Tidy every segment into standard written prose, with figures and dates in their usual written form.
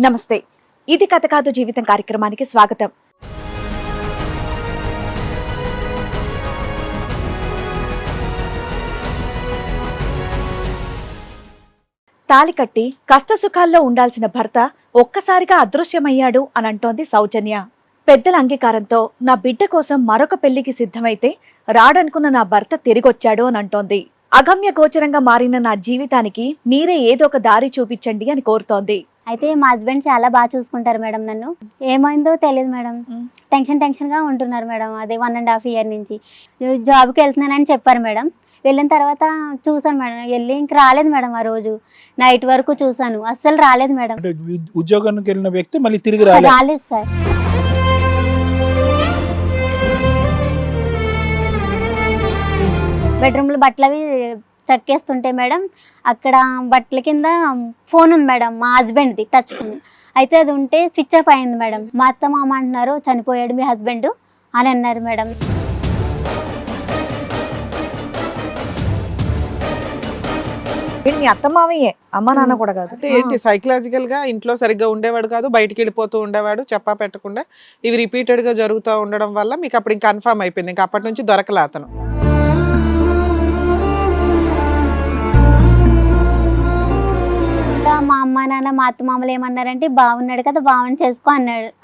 నమస్తే. ఇది కథ కాదు జీవితం కార్యక్రమానికి స్వాగతం. తాళి కట్టి కష్టసుఖాల్లో ఉండాల్సిన భర్త ఒక్కసారిగా అదృశ్యమయ్యాడు అని అంటోంది సౌజన్య. పెద్దల అంగీకారంతో నా బిడ్డ కోసం మరొక పెళ్లికి సిద్ధమైతే రాడనుకున్న నా భర్త తిరిగొచ్చాడు అని అంటోంది. అగమ్య గోచరంగా మారిన నా జీవితానికి మీరే ఏదో ఒక దారి చూపించండి అని కోరుతోంది. అయితే మా హస్బెండ్ చాలా బాగా చూసుకుంటారు మేడం. నన్ను ఏమైందో తెలియదు మేడం. టెన్షన్గా ఉంటున్నారు మేడం. అదే 1.5 year నుంచి జాబ్కి వెళ్తున్నానని చెప్పారు మేడం. వెళ్ళిన తర్వాత చూసాను మేడం, వెళ్ళి ఇంక రాలేదు మేడం. ఆ రోజు నైట్ వరకు చూసాను, అస్సలు రాలేదు మేడం. ఉద్యోగానికి వెళ్ళిన వ్యక్తి మళ్ళీ తిరిగి రాలేదు సార్. బెడ్రూమ్లో బట్టలు అవి చక్కేస్తుంటే మేడం, అక్కడ బట్టల కింద ఫోన్ ఉంది మేడం, మా హస్బెండ్ది టచ్ ఫోన్. అయితే అది ఉంటే స్విచ్ ఆఫ్ అయింది మేడం. మా అత్త మామ అంటున్నారు చనిపోయాడు మీ హస్బెండ్ అని అన్నారు మేడం. మీ అత్త మామయ్యే, అమ్మ నాన్న కూడా కాదు. అంటే ఏంటి, సైకలాజికల్ గా ఇంట్లో సరిగ్గా ఉండేవాడు కాదు, బయటికి వెళ్ళిపోతూ ఉండేవాడు చెప్పా పెట్టకుండా. ఇవి రిపీటెడ్ గా జరుగుతూ ఉండడం వల్ల మీకు అప్పుడు ఇంకా కన్ఫర్మ్ అయిపోయింది, ఇంకా అప్పటి నుంచి దొరకలే అతను. మా అమ్మ నాన్న మా అత్త మామలు ఏమన్నారంటే బాగున్నాడు కదా, బావని చేసుకో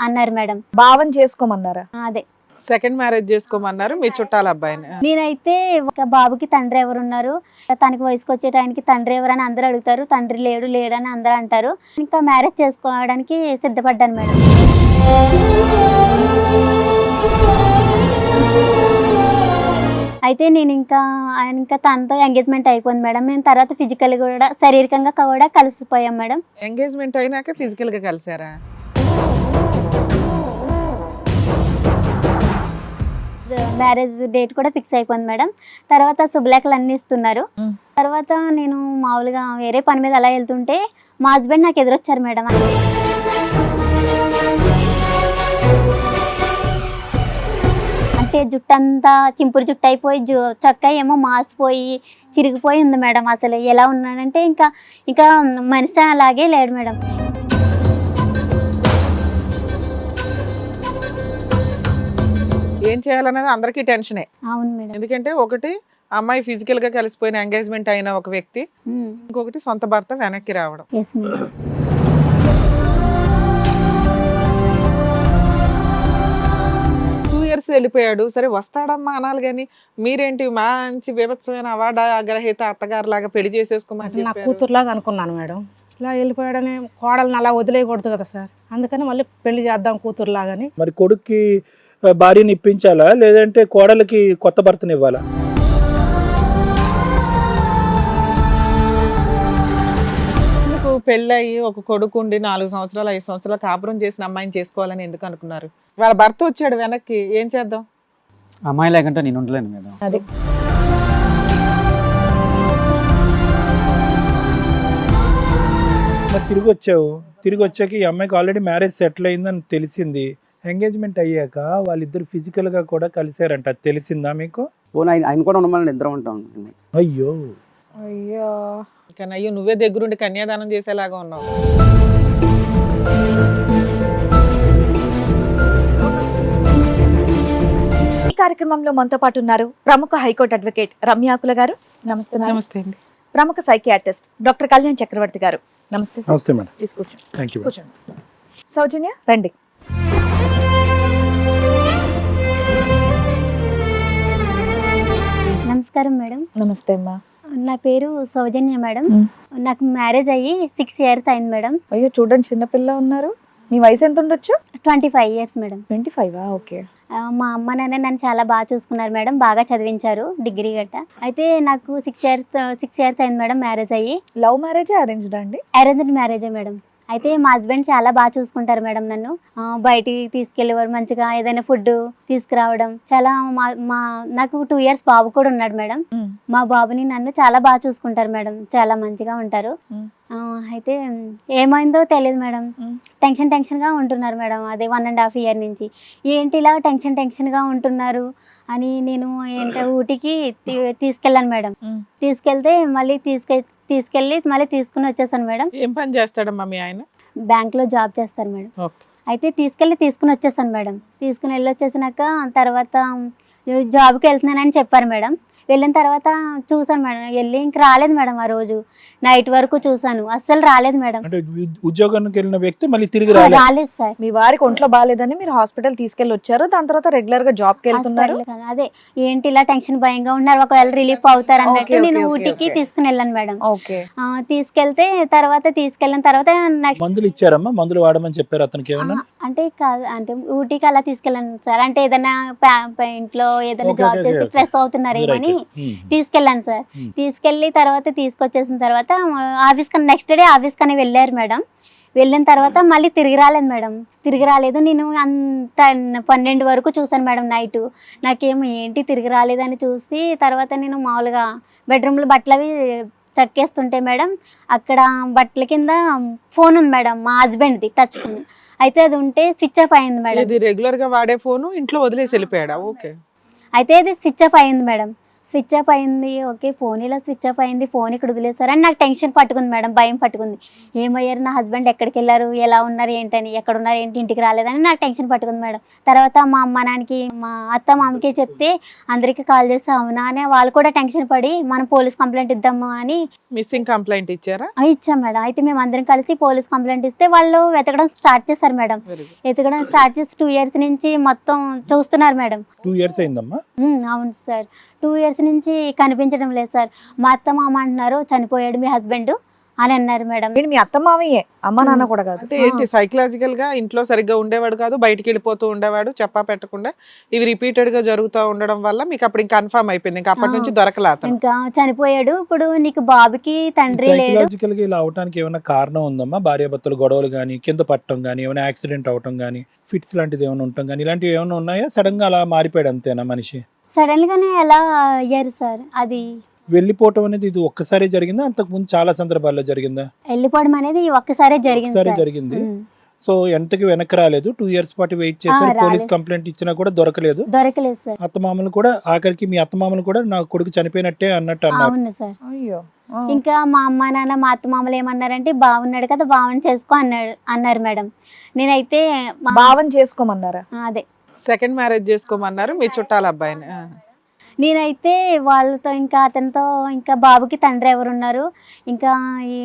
అన్నారు మేడం. భావం చేసుకోమన్నారా? అదే సెకండ్ మ్యారేజ్ చేసుకోమన్నారు మీ చుట్టాల అబ్బాయిని. నేనైతే ఒక బాబుకి తండ్రి ఎవరున్నారు, తనకి వయసుకు వచ్చే టైంకి తండ్రి ఎవరని అందరూ అడుగుతారు. తండ్రి లేడు అని అందరూ అంటారు. ఇంకా మ్యారేజ్ చేసుకోవడానికి సిద్ధపడ్డాను మేడం. అయితే నేను ఇంకా తనతో ఎంగేజ్మెంట్ అయిపోయింది మేడం. మేము తర్వాత ఫిజికల్ కూడా శారీరకంగా కూడా కలిసిపోయాం మేడం. ఎంగేజ్మెంట్ అయినాక ఫిజికల్ గా కలిసారా? మ్యారేజ్ డేట్ కూడా ఫిక్స్ అయిపోయింది మేడం. తర్వాత శుభలేఖలు అన్ని ఇస్తున్నారు. తర్వాత నేను మామూలుగా వేరే పని మీద అలా వెళ్తుంటే మా హస్బెండ్ నాకు ఎదురొచ్చారు మేడం. అంటే జుట్టు అంతా చింపురు జుట్టు అయిపోయి చొక్కా ఏమో మాసిపోయి చిరిగిపోయి ఉంది మేడం. అసలు ఎలా ఉన్నాడంటే ఇంకా మనిషి అలాగే లేడు మేడం. ఏం చేయాలనేది అందరికీ టెన్షనే. అవును మేడం. ఎందుకంటే ఒకటి అమ్మాయి ఫిజికల్ గా కలిసిపోయిన ఎంగేజ్మెంట్ అయిన ఒక వ్యక్తి, ఇంకొకటి సొంత భర్త వెనక్కి రావడం. Yes madam. 2 years వెళ్ళిపోయాడు, సరే వస్తాడమ్మా అనాలి కానీ మీరేంటి మంచి విభత్సమైన అవార్డు గ్రహీత అత్తగారు లాగా పెళ్లి చేసేసుకోమని నా కూతురులాగా అనుకున్నాను మేడం. ఇలా వెళ్ళిపోయాడని కోడల్ని అలా వదిలేయకూడదు కదా సార్, అందుకని మళ్ళీ పెళ్లి చేద్దాం కూతురులాగాని. మరి కొడుక్కి భార్యని ఇప్పించాలా లేదంటే కోడలికి కొత్త భర్తని ఇవ్వాలా? మీకు పెళ్ళయి ఒక కొడుకు ఉండి 4 సంవత్సరాలు 5 సంవత్సరాలు కాపురం చేసిన అమ్మాయిని చేసుకోవాలని ఎందుకు అనుకున్నారు? వాళ్ళ భర్త వచ్చాడు వెనక్కి, ఏం చేద్దాం? అమ్మాయి లేకుంటే నేను ఉండలేను మేడం. అది మరి తిరిగి వచ్చాక ఈ అమ్మాయికి ఆల్రెడీ మ్యారేజ్ సెటిల్ అయిందని తెలిసింది. ఎంగేజ్మెంట్ అయ్యాక వాళ్ళిద్దరు ఫిజికల్ గా కూడా కలిసారంట, తెలిసిందా మీకు? ఆయన కూడా ఉండమని ఇద్దరం ఉంటాం. అయ్యో అయ్యో కానీ అయ్యో నువ్వే దగ్గరుండి కన్యాదానం చేసేలాగా ఉన్నావు. ఈ కార్యక్రమంలో మనతో పాటు ఉన్నారు ప్రముఖ హైకోర్టు అడ్వకేట్ రమ్యాకుల గారు. నమస్తే మేడం. నమస్తే అండి. ప్రముఖ సైకియాట్రిస్ట్ డాక్టర్ కళ్యాణ్ చక్రవర్తి గారు. నమస్తే సార్. నమస్తే మేడం. తీసుకూర్చోండి. Thank you. కూర్చోండి. సౌజన్య రండి. నమస్కారం మేడం. నమస్తే అమ్మా. నా పేరు సౌజన్య మేడం. నాకు మ్యారేజ్ అయ్యి 6 years అయింది మేడం. అయ్యో చూడండి, చిన్నపిల్ల ఉన్నారు. మీ వయసు ఎంత ఉండొచ్చు? 25 years మేడం. 25? ఓకే. మా అమ్మ నాన్న నన్ను చాలా బాగా చూసుకున్నారు మేడం, బాగా చదివించారు డిగ్రీ గట్ట. అయితే నాకు 6 years అయింది మేడం మ్యారేజ్ అయ్యి. లవ్ మ్యారేజ్ అరేంజ్డ్ అండి? అరేంజ్డ్ మ్యారేజే మేడం. అయితే మా హస్బెండ్ చాలా బాగా చూసుకుంటారు మేడం. నన్ను బయటికి తీసుకెళ్ళేవారు, మంచిగా ఏదైనా ఫుడ్ తీసుకురావడం. చాలా నాకు 2 years బాబు కూడా ఉన్నాడు మేడం. మా బాబుని నన్ను చాలా బాగా చూసుకుంటారు మేడం, చాలా మంచిగా ఉంటారు. అయితే ఏమైందో తెలియదు మేడం. టెన్షన్గా ఉంటున్నారు మేడం. అదే 1.5 year నుంచి. ఏంటి ఇలా టెన్షన్గా ఉంటున్నారు అని నేను ఊటీకి తీసుకెళ్ళాను మేడం. తీసుకెళ్తే మళ్ళీ తీసుకెళ్ళి మళ్ళీ తీసుకుని వచ్చేసాను మేడం. ఏం పని చేస్తాడమ్మా మీ ఆయన? బ్యాంక్లో జాబ్ చేస్తారు మేడం. ఓకే. అయితే తీసుకుని వచ్చేసాను మేడం. తీసుకుని వెళ్ళొచ్చేసినాక తర్వాత జాబ్కి వెళ్తున్నానని చెప్పారు మేడం. వెళ్ళిన తర్వాత చూసాను మేడం, వెళ్ళి ఇంక రాలేదు మేడం. ఆ రోజు నైట్ వరకు చూసాను, అస్సలు రాలేదు మేడం. అంటే ఉద్యోగానికి వెళ్ళిన వ్యక్తి మళ్ళీ తిరిగి రాలేదు. రాలేదు సార్. మీ వారికి ఒంట్లో బాగాలేదని మీరు హాస్పిటల్ తీసుకెళ్లి వచ్చారు, దాని తర్వాత రెగ్యులర్ గా జాబ్ కి వెళ్తున్నారు. హాస్పిటల్ కాదు, అదే ఏంటి ఇలా టెన్షన్ భయంగా ఉన్నారు, ఒకవేళ రిలీఫ్ అవుతారు అన్నట్టు Okay, నేను okay, ఊటీకి okay. తీసుకుని వెళ్ళాను మేడం. ఓకే. తీసుకెళ్ళిన తర్వాత నెక్స్ట్ మందులు ఇచ్చారమ్మా, మందులు వాడమని చెప్పారు అతనికి ఏమన్నా? అంటే కాదు, అంటే ఊటీకి అలా తీసుకెళ్ళాను సార్. అంటే ఏదైనా ఇంట్లో ఏదైనా Okay, జాబ్ okay, చేసి okay. స్ట్రెస్ అవుతున్నారేమో అని తీసుకెళ్ళాను సార్. తీసుకెళ్ళి తర్వాత తీసుకొచ్చేసిన తర్వాత నెక్స్ట్ డే ఆఫీస్ కని వెళ్ళారు మేడం. వెళ్ళిన తర్వాత మళ్ళీ తిరిగి రాలేదు. నేను అంత 12 వరకు చూసాను మేడం నైట్. నాకేమో ఏంటి తిరిగి రాలేదని చూసి తర్వాత నేను మామూలుగా బెడ్రూమ్లో బట్టలు అవి చక్కేస్తుంటే మేడం, అక్కడ బట్టల కింద ఫోన్ ఉంది మేడం, మా హస్బెండ్ది టచ్ ఫోన్. అయితే అది ఉంటే స్విచ్ ఆఫ్ అయింది మేడం. ఇది రెగ్యులర్ గా వాడే ఫోను ఇంట్లో వదిలేసి వెళ్ళిపోయాడా? ఓకే. అయితే అది స్విచ్ ఆఫ్ అయింది మేడం. స్విచ్ ఆఫ్ అయింది. ఓకే, ఫోన్ ఇలా స్విచ్ ఆఫ్ అయింది, ఫోన్ ఇక్కడ వదిలేసారని నాకు టెన్షన్ పట్టుకుంది మేడం, భయం పట్టుకుంది. ఏమయ్యారు, నా హస్బెండ్ ఎక్కడికి వెళ్ళారు, ఎలా ఉన్నారు ఏంటని, ఎక్కడ ఉన్నారు ఏంటి, ఇంటికి రాలేదని నాకు టెన్షన్ పట్టుకుంది మేడం. తర్వాత మా అమ్మ నాన్నకి, మా అత్త మామకి చెప్తే అందరికీ కాల్ చేసి అవునా అని వాళ్ళు కూడా టెన్షన్ పడి మనం పోలీస్ కంప్లైంట్ ఇద్దాము అని మిస్సింగ్ కంప్లైంట్ ఇచ్చారా? ఇచ్చాం మేడం. అయితే మేము అందరం కలిసి పోలీస్ కంప్లైంట్ ఇస్తే వాళ్ళు వెతకడం స్టార్ట్ చేశారు మేడం. Very good. వెతకడం స్టార్ట్ చేసి 2 years నుంచి మొత్తం చూస్తున్నారు మేడం. 2 years అయిందమ్మా. అవును సార్, 2 years నుంచి కనిపించడం లేదు సార్. మా అత్త మామ అంటున్నారు చనిపోయాడు మీ హస్బెండ్ అని అన్నారు మేడం. ఏంటి మీ అత్త మామయ్యే, అమ్మ నాన్న కూడా కాదు? అంటే ఏంటి, సైకలాజికల్ గా ఇంట్లో సరిగ్గా ఉండేవాడు కాదు, బయటికి వెళ్ళిపోతూ ఉండేవాడు చెప్పా పెట్టకుండా. ఇవి రిపీటెడ్ గా జరుగుతూ ఉండడం వల్ల మీకు అప్పుడు ఇంకా కన్ఫర్మ్ అయిపోయింది, ఇంకా అప్పటి నుంచి దొరకలా అతను. ఇంకా చనిపోయాడు. ఇప్పుడు నీకు బాబుకి తండ్రి లేడు. సైకలాజికల్ గా ఇలా అవటానికి ఏమైనా కారణం ఉందమ్మా? భార్యాభర్తలు గొడవలు కానీ, కింద పట్టడం కానీ, ఏమైనా యాక్సిడెంట్ అవటం కానీ, ఫిట్స్ లాంటిది ఏమైనా ఉండటం కానీ, ఇలాంటివి ఏమైనా ఉన్నాయా? సడన్ గా అలా మారిపోయాడు అంతేనా మనిషి? సడన్ గానే ఎలా అయ్యారు సార్? అది వెళ్ళిపోవటం అనేది ఇది ఒక్కసారి జరిగిందా, అంతకు ముందు చాలా సందర్భాల్లో జరిగిందా? వెళ్ళిపోవడం అనేది ఒక్కసారే జరిగింది ఒకసారి సార్. జరిగింది. సో ఎంతకి వెనక్కి రాలేదు, 2 years పాటు వెయిట్ చేశారు, రాలేదు. పోలీస్ కంప్లైంట్ ఇచ్చినా కూడా దొరకలేదు. దొరకలేదు సార్. అత్తమామలు కూడా ఆఖరికి మీ అత్తమామలు కూడా నా కొడుకు చనిపోయినట్టే అన్నట్టు అన్నారు. అవును సార్. అయ్యో. ఇంకా మా అమ్మ నాన్న మా అత్త మామలు ఏమన్నారంటే బాగున్నాడు కదా, బావని చేసుకో అన్నారు మేడం. నేనైతే భావం చేసుకోమన్నారా? అదే సెకండ్ మ్యారేజ్ చేసుకోమన్నారు మీ చుట్టాల అబ్బాయిని. నేనైతే వాళ్ళతో ఇంకా అతనితో ఇంకా బాబుకి తండ్రి ఎవరున్నారు, ఇంకా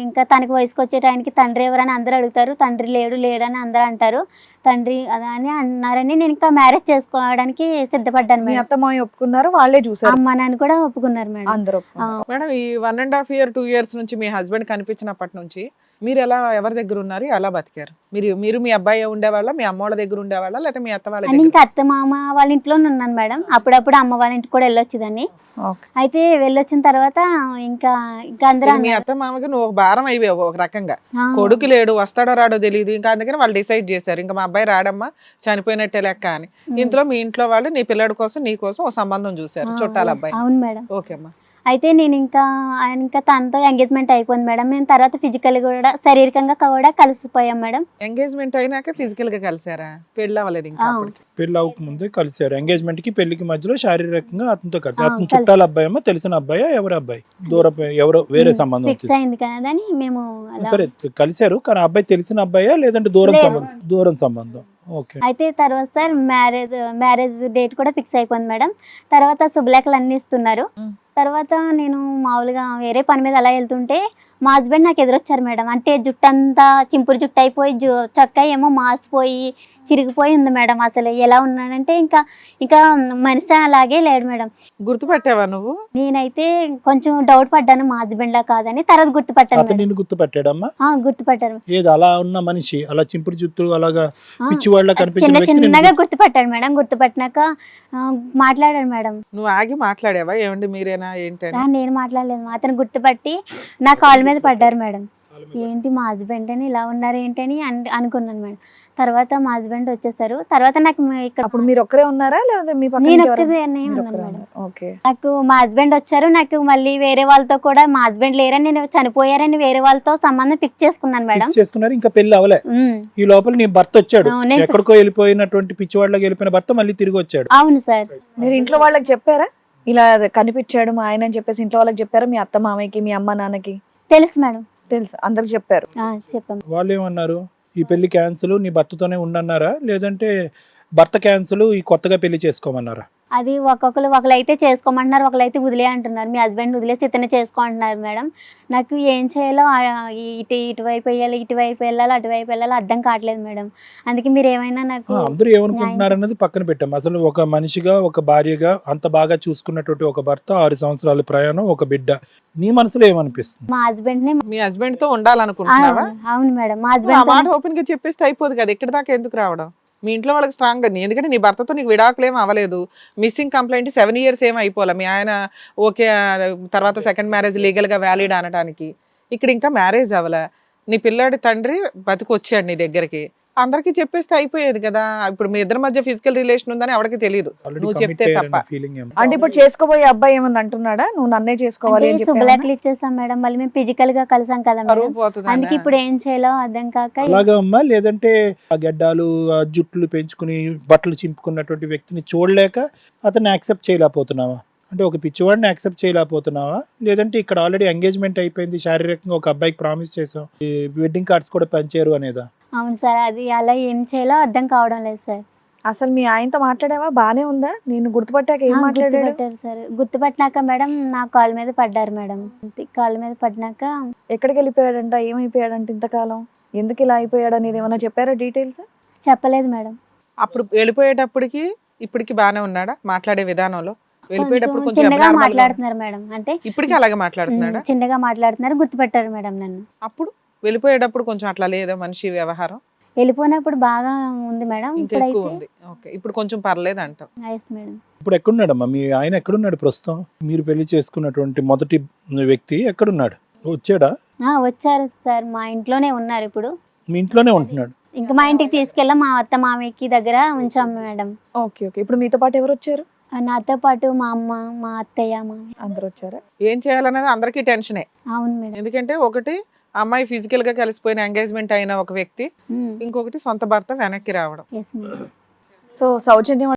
ఇంకా తనకి వయసుకు వచ్చే టైంకి తండ్రి ఎవరని అందరూ అడుగుతారు. తండ్రి లేడని అందరూ అంటారు. తండ్రి అదా అని అన్నారని నేను ఇంకా మ్యారేజ్ చేసుకోవడానికి సిద్ధపడ్డాను మీ మేడం. అత్త మామయ్య ఒప్పుకున్నారు, వాళ్ళే చూసారు, అమ్మ నాన్న కూడా ఒప్పుకున్నారు మేడం. అందరూ ఒప్పుకున్నారు. మేడం, ఈ 1.5 year 2 years నుంచి మీ హస్బెండ్ కనిపించినప్పటి నుంచి మీరు ఎవరి దగ్గర ఉన్నారు, ఎలా బతికారు? మీరు మీ అబ్బాయి ఉండేవాళ్ళ, మీ అమ్మ వాళ్ళ దగ్గర ఉండేవాళ్ళ, లేకపోతే మీ అత్త వాళ్ళ అని దగ్గర? ఇంకా అత్త మామ వాళ్ళ ఇంట్లోనే ఉన్నాను మేడం. అప్పుడప్పుడు అమ్మ వాళ్ళ ఇంటికి కూడా వెళ్ళొచ్చేదాన్ని. ఓకే. అయితే వెళ్ళొచ్చిన తర్వాత ఇంకా అందరూ మీ అన్నారు, అత్త మామకి నువ్వు ఒక భారం అయిపోయావు ఒక రకంగా. "ఆ, కొడుకు లేడు, వస్తాడో రాడో తెలియదు, ఇంకా అందుకని వాళ్ళు డిసైడ్ చేశారు ఇంకా మా అబ్బాయి రాడమ్మా, చనిపోయినట్టే లెక్క అని. ఇంట్లో మీ ఇంట్లో వాళ్ళు నీ పిల్లడి కోసం నీ కోసం ఒక సంబంధం చూశారు, చుట్టాల అబ్బాయి. అవును మేడం. ఓకే అమ్మా. అయితే నేను ఇంకా తనతో ఎంగేజ్మెంట్ అయిపోయింది మేడం. మేము తర్వాత ఫిజికల్ కూడా శారీరకంగా కూడా కలిసిపోయాం మేడం. ఎంగేజ్మెంట్ అయినాక ఫిజికల్ గా కలిసారా? పెళ్ళి అవ్వలేదు ఇంకా ఆ. అప్పటికి? పెళ్లి అవ్వక ముందే కలిశారు. ఎంగేజ్మెంట్ కి పెళ్లికి మధ్యలో శారీరకంగా అతనితో కలిసి. ఆ, అతను చుట్టాల అబ్బాయి అమ్మా, తెలిసిన అబ్బాయా, ఎవరి అబ్బాయి? దూరం ఎవరో వేరే సంబంధం ఫిక్స్ అయింది కదా అని మేము అలా. సరే కలిశారు, కానీ ఆ అబ్బాయి తెలిసిన అబ్బాయా లేదంటే దూరం లేదు. సంబంధం? దూరం సంబంధం. ఓకే. అయితే తర్వాత సార్ మ్యారేజ్ డేట్ కూడా ఫిక్స్ అయిపోయింది మేడం. తర్వాత శుభలేఖలు అన్ని ఇస్తున్నారు. తర్వాత నేను మామూలుగా వేరే పని మీద అలా వెళ్తుంటే మా హస్బెండ్ నాకు ఎదురొచ్చారు మేడం. అంటే జుట్టు అంతా చింపురు జుట్టు అయిపోయి చొక్కా ఏమో మాసిపోయి చిరిగిపోయి ఉంది మేడం. అసలు ఎలా ఉన్నాడంటే ఇంకా మనిషి అలాగే లేడు మేడం. గుర్తుపట్టావా నువ్వు? నేనైతే కొంచెం డౌట్ పడ్డాను మా హస్బెండ్ లా కాదని. తర్వాత గుర్తుపట్టాను అతను మేడం. నిన్ను గుర్తుపట్టాడమ్మా? గుర్తుపట్టాను. ఏది అలా ఉన్న మనిషి, అలా చింపుడు జుట్టు అలాగా పిచ్చివాళ్ళ కనిపించిన వ్యక్తి చిన్నగా గుర్తుపట్టాడు మేడం. గుర్తుపట్టినాక మాట్లాడాడు మేడం. నువ్వు ఆగి మాట్లాడావా? ఏమండి మీరేనా ఏంటని? నేను మాట్లాడలేదు. అతను గుర్తుపట్టి నా కాళ్ళ మీద పడ్డారు మేడం. ఏంటి మా హస్బెండ్ అని ఇలా ఉన్నారు ఏంటని అనుకున్నాను మేడం. తర్వాత మా హస్బెండ్ వచ్చేసారు. తర్వాత నాకు ఇక్కడ అప్పుడు మీరు ఒక్కరే ఉన్నారా లేదా మీ పక్కన నేను ఇంకెవరైనా? ఒక్కదాన్నే మీరు ఉన్నాను ఒక్కరే మేడం. ఉన్నారు. ఓకే. నాకు మా హస్బెండ్ వచ్చారు. నాకు మళ్ళీ వేరే వాళ్ళతో కూడా మా హస్బెండ్ లేరని, నేను చనిపోయారని వేరే వాళ్ళతో సంబంధం ఫిక్స్ చేసుకున్నాను మేడం. ఫిక్స్ చేసుకున్నారు, ఇంకా పెళ్లి అవలే. ఈ లోపల నీ భర్త వచ్చాడు, అవును. ఎక్కడికో వెళ్ళిపోయినటువంటి పిచ్చివాళ్ళకి వెళ్ళిపోయిన భర్త మళ్ళీ తిరిగి వచ్చాడు. అవును సార్. మీరు ఇంట్లో వాళ్ళకి చెప్పారా ఇలా కనిపించాడు మా ఆయన అని చెప్పేసి? ఇంట్లో వాళ్ళకి చెప్పారా? మీ అత్త మామయ్యకి, మీ అమ్మ నాన్నకి తెలుసు మేడం. తెలుసు, అందరికి చెప్పారు. చెప్పాం. వాళ్ళు ఏమన్నారు? ఈ పెళ్లి క్యాన్సిల్, నీ భర్తతోనే ఉండన్నారా, లేదంటే భర్త క్యాన్సిల్, ఈ కొత్తగా పెళ్లి చేసుకోమన్నారా? అది ఒకరైతే చేసుకోమంటున్నారు, ఒకరైతే వదిలే అంటున్నారు. మీ హస్బెండ్ వదిలేసి ఇతనే చేసుకో అంటున్నారు మేడం. నాకు ఏం చేయాలో ఇటువైపు వెళ్ళాలి, ఇటువైపు వెళ్ళాలి, అటువైపు వెళ్ళాలి అర్థం కావట్లేదు మేడం. అందుకే మీరు ఏమైనా నాకు అందరూ ఏమనుకుంటున్నారు అన్నది పక్కన పెట్టాం. అసలు ఒక మనిషిగా, ఒక భార్యగా అంత బాగా చూసుకున్నటువంటి ఒక భర్త, 6 సంవత్సరాల ప్రయాణం, ఒక బిడ్డ, నీ మనసులో ఏమనిపిస్తుంది? మా హస్బెండ్ ని మీ హస్బెండ్ తో ఉండాలనుకుంటున్నావా? అవును మేడం, మా ఆ మాట హస్బెండ్ ఓపెన్ గా చెప్పేస్తే అయిపోదు కదా, ఇక్కడ దాకా ఎందుకు రావడం? మీ ఇంట్లో వాళ్ళకి స్ట్రాంగ్ గా, ఎందుకంటే నీ భర్తతో నీకు విడాకులు ఏం అవ్వలేదు, మిస్సింగ్ కంప్లైంట్ 7 years ఏం అయిపోలే, మీ ఆయన ఓకే తర్వాత సెకండ్ మ్యారేజ్ లీగల్ గా వ్యాలిడ్ అనడానికి. ఇక్కడ ఇంకా మ్యారేజ్ అవ్వలే, నీ పిల్లాడి తండ్రి బతికొచ్చాడు నీ దగ్గరికి, అందరికి చెప్పేస్తే అయిపోయేది కదా. ఇప్పుడు మీ ఇద్దరి మధ్య ఫిజికల్ రిలేషన్ ఉందని ఎవరికి తెలియదు, నువ్వు చెప్తే తప్ప. ఫీలింగ్ ఏం? అంటే ఇప్పుడు చేసుకోబోయే అబ్బాయి ఏమన్నా అంటున్నాడా నువ్వు నన్నే చేసుకోవాలి అని చెప్పి? శుభలేఖలు ఇచ్చేస్తాం మేడం, మళ్ళీ మేము ఫిజికల్ గా కలిసాం కదా పరువు మేడం. పోతుందా? అందుకే ఇప్పుడు ఏం చేయాలో అర్థం కాక అలాగా అమ్మా, లేదంటే ఆ గడ్డాలు, ఆ జుట్లు పెంచుకుని బట్టలు చింపుకున్నటువంటి వ్యక్తిని చూడలేక అతన్ని యాక్సెప్ట్ చేయలేకపోతున్నావా? అంటే ఒక పిచ్చివాడిని యాక్సెప్ట్ చేయలేకపోతున్నావా, లేదంటే ఇక్కడ ఆల్రెడీ ఎంగేజ్మెంట్ అయిపోయింది, శారీరకంగా ఒక అబ్బాయికి ప్రామిస్ చేసాం, ఈ వెడ్డింగ్ కార్డ్స్ కూడా పంచారు అనేదా? అవును సార్, అది అలా ఏం చేయాలో అర్థం కావడం లేదు సార్. అసలు మీ ఆయనతో మాట్లాడావా? బానే ఉందా? నేను గుర్తుపట్టాక ఏం మాట్లాడాడు? గుర్తుపట్టారు సార్. గుర్తుపట్టినాక మేడం నా కాళ్ళ మీద పడ్డారు మేడం. కాళ్ళ మీద పడినాక ఎక్కడికి వెళ్ళిపోయాడంట, ఏమైపోయాడంట ఇంతకాలం, ఎందుకు ఇలా అయిపోయాడు అనేది ఏమైనా చెప్పారా డీటెయిల్స్? చెప్పలేదు మేడం. అప్పుడు వెళ్ళిపోయేటప్పటికి ఇప్పటికి బాగానే ఉన్నాడా మాట్లాడే విధానంలో? వెళ్ళిపోయేటప్పుడు కొంచెం కొంచెం చిన్నగా abnormal గా మాట్లాడుతున్నారు మేడం. అంటే ఇప్పటికీ అలాగే మాట్లాడుతున్నాడా? చిన్నగా మాట్లాడుతున్నారు, గుర్తుపట్టారు మేడం నన్ను. అప్పుడు వెళ్ళిపోయేటప్పుడు కొంచెం అట్లా లేదా మనిషి వ్యవహారం? వెళ్ళిపోయినప్పుడు బాగా ఉంది మేడం, ఇంకా ఎక్కువ ఇప్పుడైతే ఉంది. ఓకే, ఇప్పుడు కొంచెం పర్లేదు అంటాం. Yes madam. ఇప్పుడు ఎక్కడున్నాడమ్మా మీ ఆయన? ఎక్కడున్నాడు ప్రస్తుతం? మీరు పెళ్లి చేసుకున్నటువంటి మొదటి వ్యక్తి ఎక్కడున్నాడు? వచ్చాడా? వచ్చారు సార్, మా ఇంట్లోనే ఉన్నారు ఇప్పుడు. మీ ఇంట్లోనే ఉంటున్నాడు? ఇంకా మా ఇంటికి తీసుకెళ్ళాం, మా అత్త మామయ్యకి దగ్గర ఉంచాం మేడం. Okay okay. ఇప్పుడు మీతో పాటు ఎవరు వచ్చారు? నాతో పాటు మా అమ్మ, మా అత్తయ్య, మామయ్య. అందరు వచ్చారా? ఏం చేయాలనేది అందరికీ టెన్షనే. అవును మేడం. ఎందుకంటే ఒకటి అమ్మాయి ఫిజికల్ గా కలిసిపోయిన ఎంగేజ్మెంట్ అయిన ఒక వ్యక్తి, ఇంకొకటి సొంత భర్త వెనక్కి రావడం. Yes madam. సో సౌజన్యం